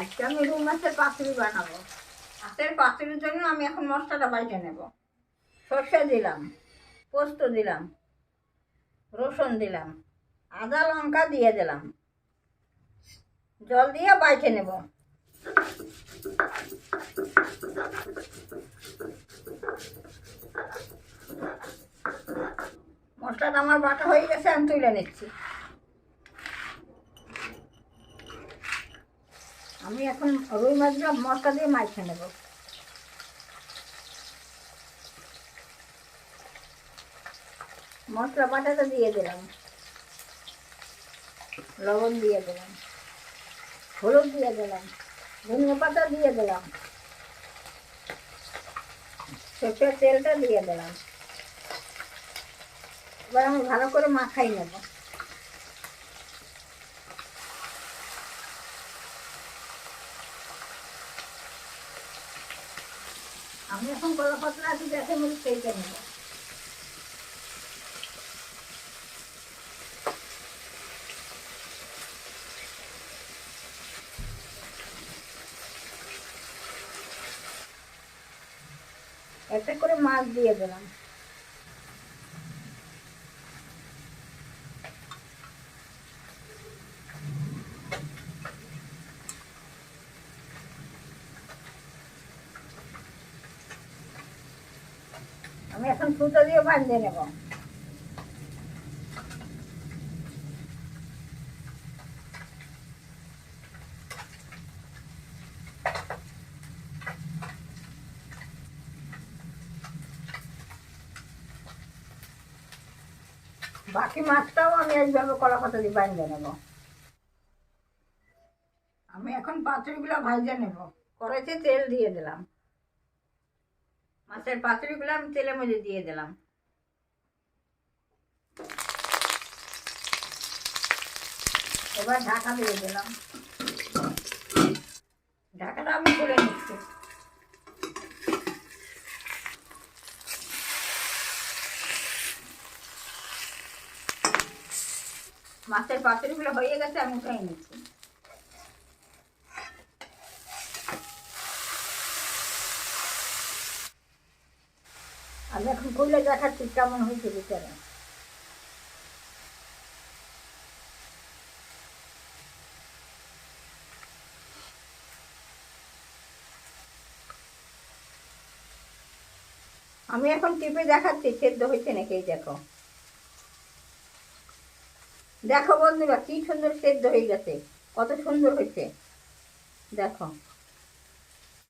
আজকে আমি রুই মাছের পাতুরি বানাবো। মাছের পাতুরির জন্য আমি এখন মশলাটা বাইটে নেব। সর্ষে দিলাম, পোস্ত দিলাম, রসুন দিলাম, আদা লঙ্কা দিয়ে দিলাম, জল দিয়ে বাইটে নেব। মশলাটা আমার বাটা হয়ে গেছে, আমি তুলে নিচ্ছি। আমি এখন রুই মাছগুলো মশলা দিয়ে মাইখে নেব। মশলা বাটাটা দিয়ে দিলাম, লবণ দিয়ে দিলাম, হলুদ দিয়ে দিলাম, ধনিয়া পাতা দিয়ে দিলাম, সরষের তেলটা দিয়ে দিলাম। এবার আমি ভালো করে মাখাই নেব। আমি এখন কলা পাতলা আছে দেখে মনে সেইটা নেব। একটা করে মাছ দিয়ে দিলাম। আমি এখন সুতো দিয়ে বাঁধিয়ে নেব। বাকি মাছটাও আমি এইভাবে কলা পাতা দিয়ে বাঁধিয়ে নেব। আমি এখন পাতুরিগুলো ভাজে নেব। কড়াইতে তেল দিয়ে দিলাম, মাছের পাতুরিগুলো আমি তেলের মধ্যে দিয়ে দিলাম। এবার ঢাকা দিয়ে দিলাম। ঢাকাটা আমি খুলে নিচ্ছি। মাছের পাতুরিগুলো হয়ে গেছে, আমি উঠাই নিচ্ছি। আমি এখন খুলে দেখাচ্ছি কেমন হয়েছে ভিতরে। আমি এখন টিপে দেখাচ্ছি সেদ্ধ হয়েছে নাকি। এই দেখো, দেখো বন্ধুরা কি সুন্দর সেদ্ধ হয়ে গেছে, কত সুন্দর হয়েছে দেখো।